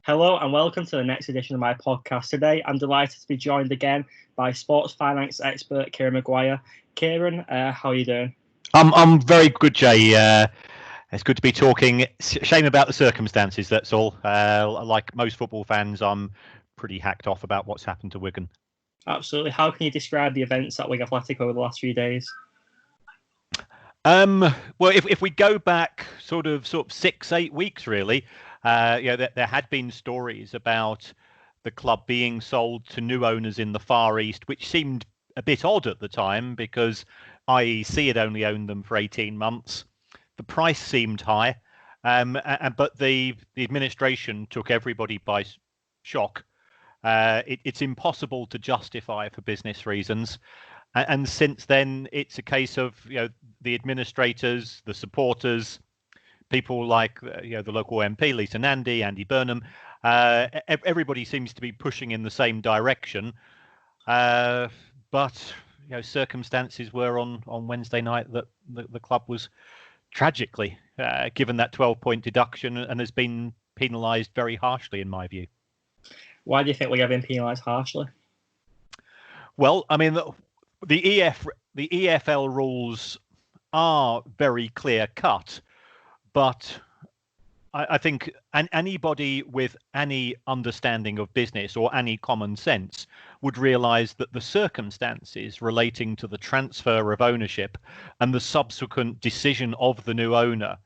Hello and welcome to the next edition of my podcast. Today, I'm delighted to be joined again by sports finance expert Kieran Maguire. Kieran, how are you doing? I'm very good, Jay. It's good to be talking. Shame about the circumstances, that's all. Like most football fans, I'm pretty hacked off about what's happened to Wigan. Absolutely. How can you describe the events at Wigan Athletic over the last few days? Well, if we go back sort of 6-8 weeks, really, there had been stories about the club being sold to new owners in the Far East, which seemed a bit odd at the time because IEC had only owned them for 18 months. The price seemed high, but the administration took everybody by shock. It's impossible to justify for business reasons. And since then, it's a case of the administrators, the supporters, people like the local MP, Lisa Nandy, Andy Burnham. Everybody seems to be pushing in the same direction, but circumstances were on Wednesday night that the club was tragically given that 12-point deduction and has been penalised very harshly, in my view. Why do you think we have been penalised harshly? Well, I mean, the EFL rules are very clear cut, but I think anybody with any understanding of business or any common sense would realise that the circumstances relating to the transfer of ownership and the subsequent decision of the new owner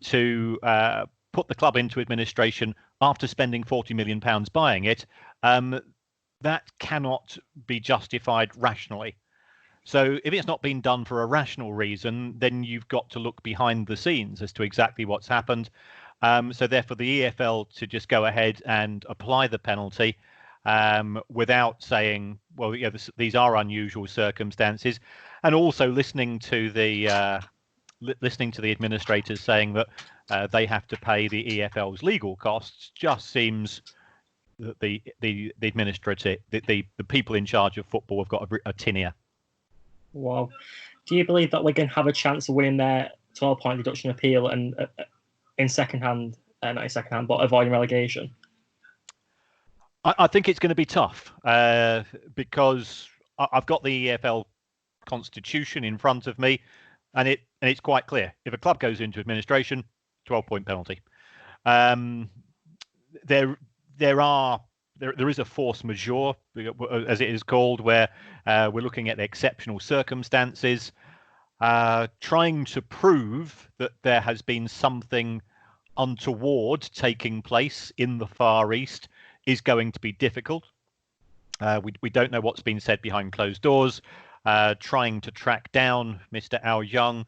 to put the club into administration after spending £40 million buying it, that cannot be justified rationally. So if it's not been done for a rational reason, then you've got to look behind the scenes as to exactly what's happened. So therefore, the EFL to just go ahead and apply the penalty without saying, well, these are unusual circumstances, and also listening to the administrators saying that they have to pay the EFL's legal costs, just seems that the people in charge of football have got a tin ear. Wow. Do you believe that Wigan have a chance of winning their 12-point deduction appeal and in second hand, not in second hand, but avoiding relegation? I think it's going to be tough because I've got the EFL constitution in front of me, and it's quite clear. If a club goes into administration, 12-point penalty. There is a force majeure, as it is called, where we're looking at exceptional circumstances, trying to prove that there has been something untoward taking place in the Far East is going to be difficult. We don't know what's been said behind closed doors. Trying to track down Mr. Al Young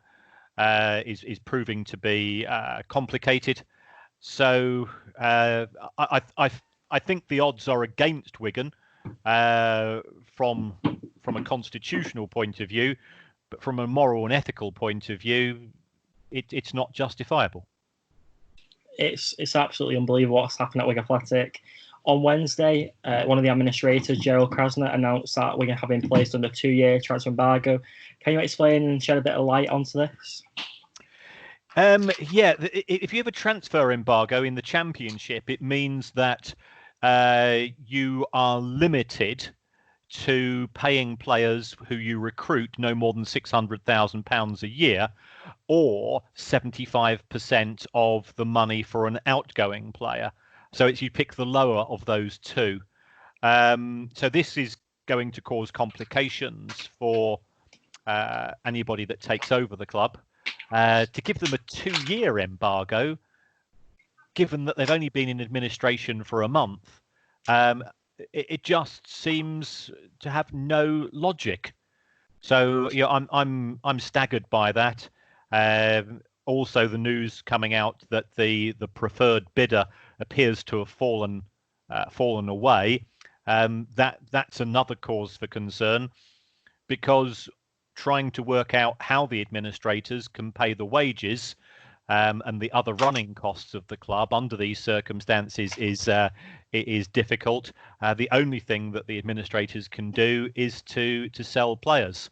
is proving to be complicated. So I think the odds are against Wigan from a constitutional point of view, but from a moral and ethical point of view, it's not justifiable. It's absolutely unbelievable what's happened at Wigan Athletic. On Wednesday, one of the administrators, Gerald Krasner, announced that Wigan have been placed under a 2-year transfer embargo. Can you explain and shed a bit of light onto this? If you have a transfer embargo in the Championship, it means that you are limited to paying players who you recruit no more than £600,000 a year, or 75% of the money for an outgoing player. So you pick the lower of those two. So this is going to cause complications for anybody that takes over the club. To give them a 2-year embargo, given that they've only been in administration for a month, it just seems to have no logic. So I'm staggered by that. Also, the news coming out that the preferred bidder appears to have fallen away. That's another cause for concern, because trying to work out how the administrators can pay the wages and the other running costs of the club under these circumstances is difficult. The only thing that the administrators can do is to sell players.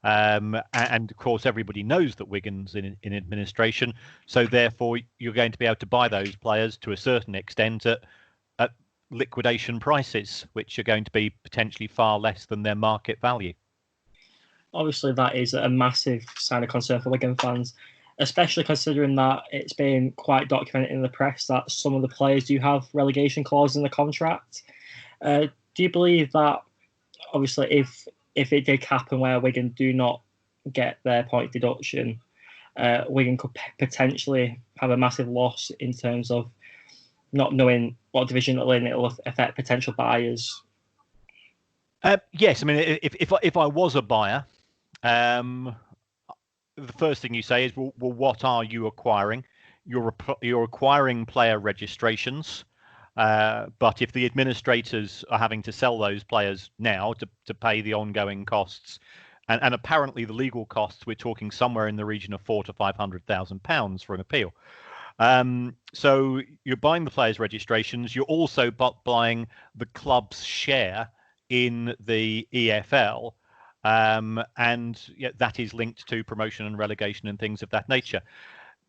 And of course, everybody knows that Wigan's in administration, so therefore you're going to be able to buy those players to a certain extent at liquidation prices, which are going to be potentially far less than their market value. Obviously, that is a massive sign of concern for Wigan fans, especially considering that it's been quite documented in the press that some of the players do have relegation clauses in the contract. Do you believe that, obviously, if it did happen where Wigan do not get their point deduction, Wigan could potentially have a massive loss in terms of not knowing what division it'll in? It'll affect potential buyers. Yes, I mean, if I was a buyer, the first thing you say is, well, what are you acquiring? You're acquiring player registrations, but if the administrators are having to sell those players now to pay the ongoing costs, and apparently the legal costs, we're talking somewhere in the region of £400,000 to £500,000 for an appeal. So you're buying the players' registrations. You're also buying the club's share in the EFL, and that is linked to promotion and relegation and things of that nature.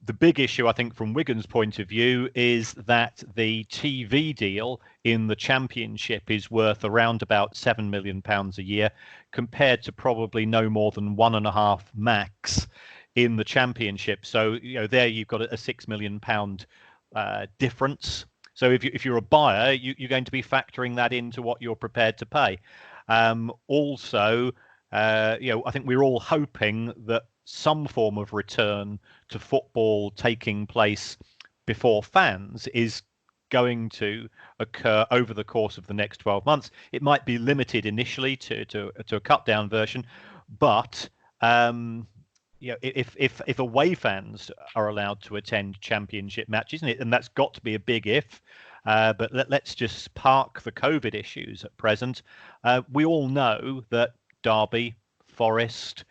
The big issue, I think, from Wigan's point of view, is that the TV deal in the Championship is worth around about £7 million a year, compared to probably no more than £1.5 max in the Championship. So there you've got a £6 million difference. So if you're a buyer, you're going to be factoring that into what you're prepared to pay. Also, I think we're all hoping that some form of return to football taking place before fans is going to occur over the course of the next 12 months. It might be limited initially to a cut down version, but if away fans are allowed to attend Championship matches, and that's got to be a big if, but let's just park the COVID issues at present. We all know that Derby, Forest,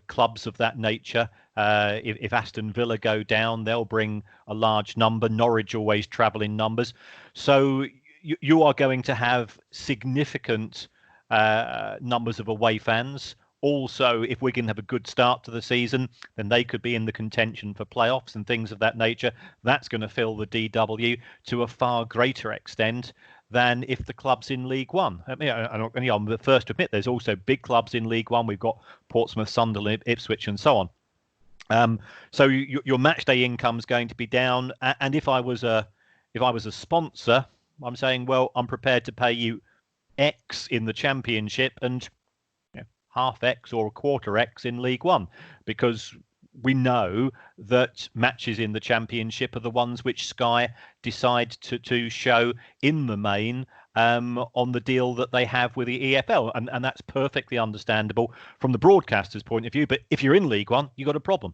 clubs of that nature, if Aston Villa go down, they'll bring a large number. Norwich always travel in numbers. So you are going to have significant numbers of away fans. Also, if Wigan have a good start to the season, then they could be in the contention for playoffs and things of that nature. That's going to fill the DW to a far greater extent than if the club's in League One. I mean, I'm the first to admit there's also big clubs in League One. We've got Portsmouth, Sunderland, Ipswich, and so on. So your match day income is going to be down. And if I was a sponsor, I'm saying, well, I'm prepared to pay you X in the Championship and half X or a quarter X in League One, because we know that matches in the Championship are the ones which Sky decide to show in the main on the deal that they have with the EFL. And that's perfectly understandable from the broadcaster's point of view. But if you're in League One, you've got a problem.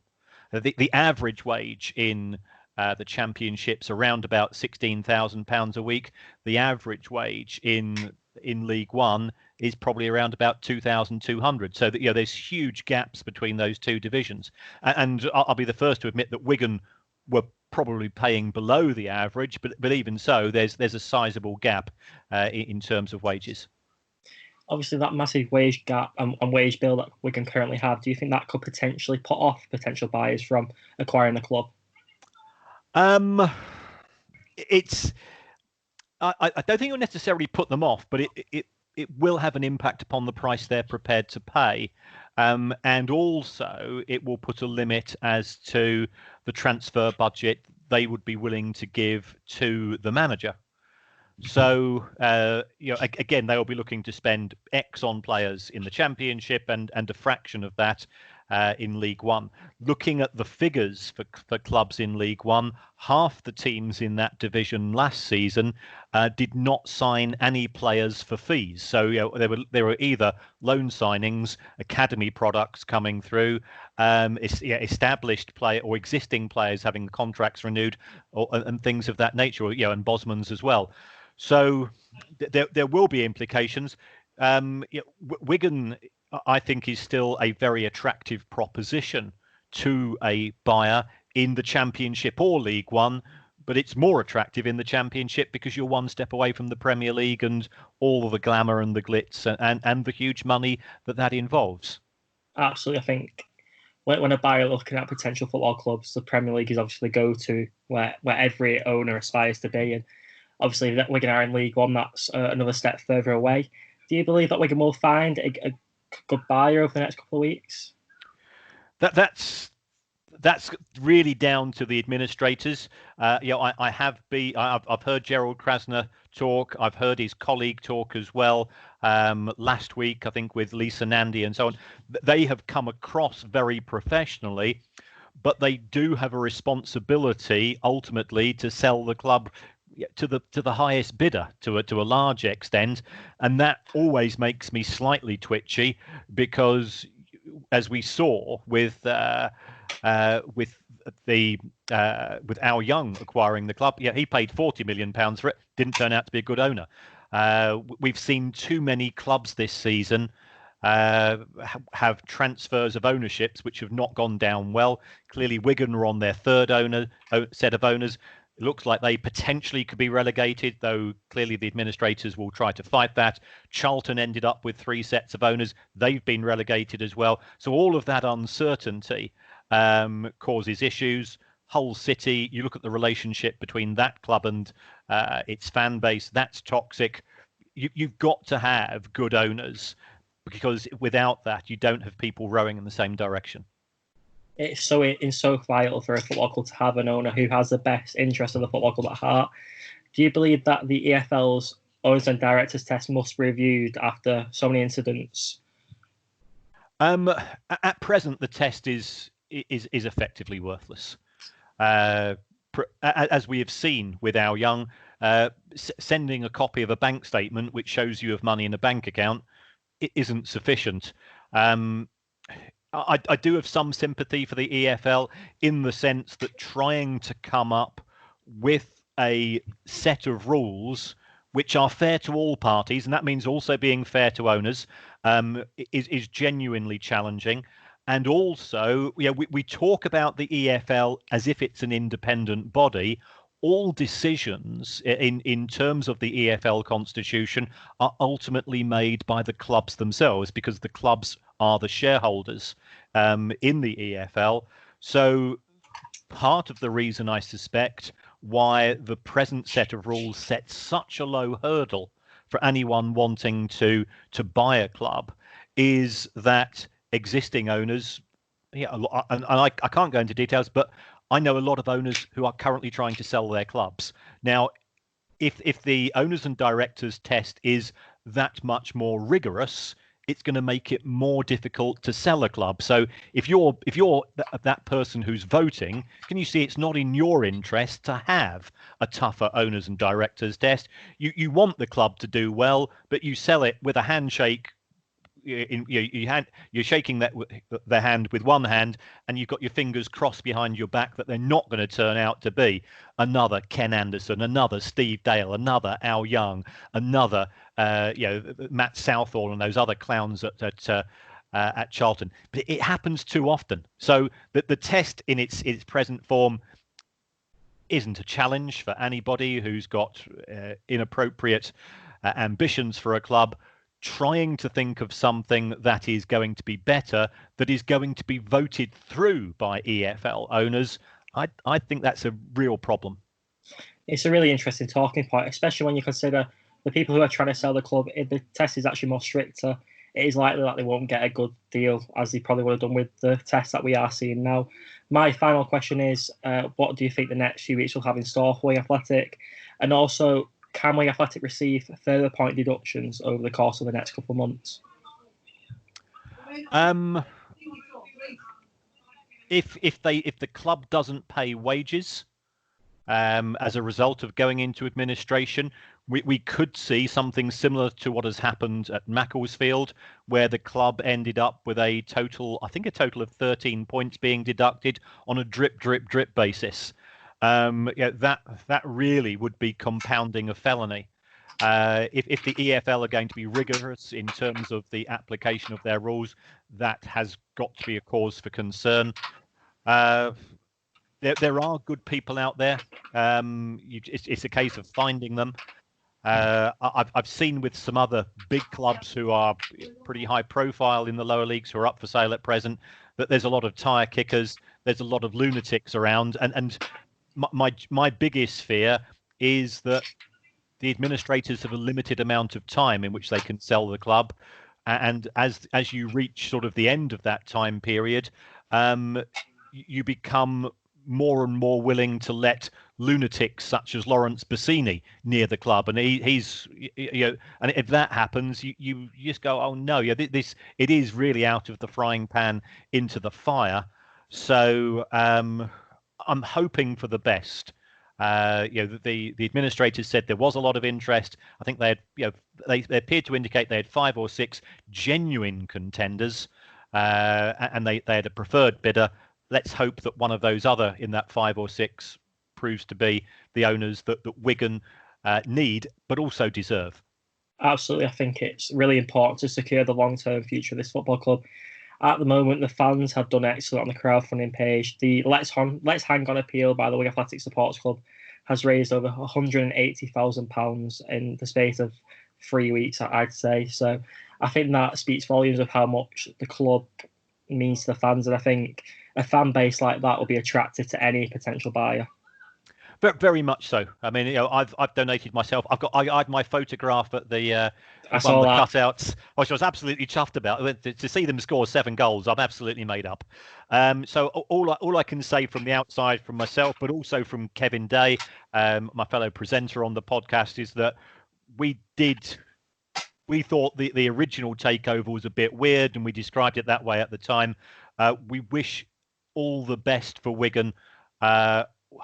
The average wage in the Championship's around about £16,000 a week. The average wage in League One is probably around about 2,200. So that there's huge gaps between those two divisions. And I'll be the first to admit that Wigan were probably paying below the average, but even so, there's a sizable gap in terms of wages. Obviously, that massive wage gap and wage bill that Wigan currently have, do you think that could potentially put off potential buyers from acquiring the club? I don't think it'll necessarily put them off, but it will have an impact upon the price they're prepared to pay. And also it will put a limit as to the transfer budget they would be willing to give to the manager. So, again, they'll be looking to spend X on players in the Championship and a fraction of that in League One. Looking at the figures for clubs in League One, half the teams in that division last season did not sign any players for fees. So there were either loan signings, academy products coming through, established player or existing players having contracts renewed, and things of that nature. And Bosman's as well. So there will be implications. Wigan, I think, is still a very attractive proposition to a buyer in the Championship or League One, but it's more attractive in the Championship because you're one step away from the Premier League and all of the glamour and the glitz and the huge money that involves. Absolutely. I think when a buyer looking at potential football clubs, the Premier League is obviously the go-to where every owner aspires to be. And Obviously, that Wigan are in League One, that's another step further away. Do you believe that Wigan will find a good buyer over the next couple of weeks? That's really down to the administrators. I've heard Gerald Krasner talk. I've heard his colleague talk as well last week, I think, with Lisa Nandy and so on. They have come across very professionally, but they do have a responsibility ultimately to sell the club to the highest bidder to a large extent, and that always makes me slightly twitchy because, as we saw with Al Young acquiring the club, he paid £40 million for it. Didn't turn out to be a good owner. We've seen too many clubs this season have transfers of ownerships which have not gone down well. Clearly, Wigan are on their third set of owners. It looks like they potentially could be relegated, though clearly the administrators will try to fight that. Charlton ended up with 3 sets of owners. They've been relegated as well. So all of that uncertainty causes issues. Hull City, you look at the relationship between that club and its fan base, that's toxic. You've got to have good owners, because without that, you don't have people rowing in the same direction. It's so vital for a football club to have an owner who has the best interest of the football club at heart. Do you believe that the EFL's owners and directors test must be reviewed after so many incidents? At present, the test is effectively worthless. As we have seen with Al Young, sending a copy of a bank statement which shows you have money in a bank account, it isn't sufficient. I do have some sympathy for the EFL in the sense that trying to come up with a set of rules which are fair to all parties, and that means also being fair to owners, is genuinely challenging. And also, we talk about the EFL as if it's an independent body. All decisions in terms of the EFL constitution are ultimately made by the clubs themselves, because the clubs are the shareholders in the EFL. So part of the reason, I suspect, why the present set of rules sets such a low hurdle for anyone wanting to buy a club is that existing owners, and I can't go into details, but I know a lot of owners who are currently trying to sell their clubs. Now, if the owners and directors test is that much more rigorous, it's going to make it more difficult to sell a club. So if you're that person who's voting, can you see it's not in your interest to have a tougher owners and directors test? You want the club to do well, but you sell it with a handshake. You're shaking the hand with one hand, and you've got your fingers crossed behind your back that they're not going to turn out to be another Ken Anderson, another Steve Dale, another Al Young, another Matt Southall, and those other clowns at Charlton. But it happens too often. So the test in its present form isn't a challenge for anybody who's got inappropriate ambitions for a club. Trying to think of something that is going to be better, that is going to be voted through by EFL owners, I think that's a real problem. It's a really interesting talking point, especially when you consider the people who are trying to sell the club. If the test is actually more stricter, it is likely that they won't get a good deal, as they probably would have done with the test that we are seeing now. My final question is, what do you think the next few weeks will have in store for Wigan Athletic? And also, can Wigan Athletic receive further point deductions over the course of the next couple of months? If the club doesn't pay wages as a result of going into administration, we could see something similar to what has happened at Macclesfield, where the club ended up with a total of 13 points being deducted on a drip basis. That really would be compounding a felony. If the EFL are going to be rigorous in terms of the application of their rules, that has got to be a cause for concern. There are good people out there. It's a case of finding them. I've seen with some other big clubs who are pretty high profile in the lower leagues who are up for sale at present, that there's a lot of tire kickers, there's a lot of lunatics around, and my biggest fear is that the administrators have a limited amount of time in which they can sell the club, and as you reach sort of the end of that time period, you become more and more willing to let lunatics such as Lawrence Bassini near the club, and he's and if that happens, you just go, oh no, this it is really out of the frying pan into the fire. So I'm hoping for the best. The administrators said there was a lot of interest. I think they had, they appeared to indicate they had 5 or 6 genuine contenders, and they had a preferred bidder. Let's hope that one of those other in that 5 or 6 proves to be the owners that Wigan need, but also deserve. Absolutely. I think it's really important to secure the long-term future of this football club. At the moment, the fans have done excellent on the crowdfunding page. The Let's Hang On appeal by the Wigan Athletic Supporters Club has raised over £180,000 in the space of 3 weeks, I'd say. So I think that speaks volumes of how much the club means to the fans, and I think a fan base like that will be attractive to any potential buyer. Very much so. I mean, I've donated myself. I had my photograph at the I saw the that. cutouts, which I was absolutely chuffed about. To see them score 7 goals, I'm absolutely made up. So all I can say from the outside, from myself, but also from Kevin Day, my fellow presenter on the podcast, is that we thought the original takeover was a bit weird, and we described it that way at the time. We wish all the best for Wigan.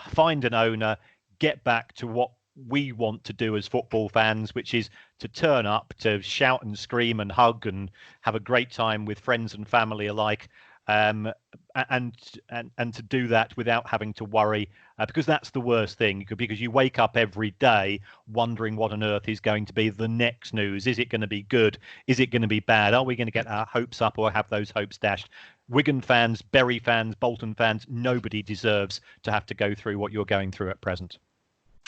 Find an owner, get back to what we want to do as football fans, which is to turn up, to shout and scream and hug and have a great time with friends and family alike, and to do that without having to worry, because that's the worst thing, because you wake up every day wondering what on earth is going to be the next news. Is it going to be good? Is it going to be bad? Are we going to get our hopes up or have those hopes dashed? Wigan fans, Bury fans, Bolton fans, nobody deserves to have to go through what you're going through at present.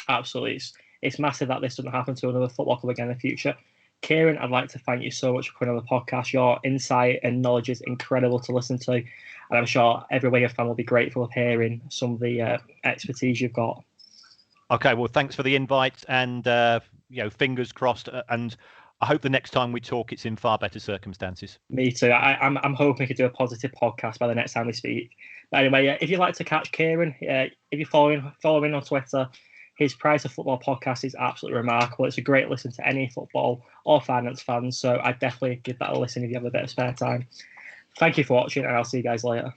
Absolutely. It's massive that this doesn't happen to another football club again in the future. Kieran, I'd like to thank you so much for coming on the podcast. Your insight and knowledge is incredible to listen to, and I'm sure every Wigan fan will be grateful of hearing some of the expertise you've got. Okay, well, thanks for the invite, and fingers crossed, and I hope the next time we talk, it's in far better circumstances. Me too. I'm hoping we could do a positive podcast by the next time we speak. But anyway, if you'd like to catch Kieran, if you follow him on Twitter, his Price of Football podcast is absolutely remarkable. It's a great listen to any football or finance fans, so I'd definitely give that a listen if you have a bit of spare time. Thank you for watching, and I'll see you guys later.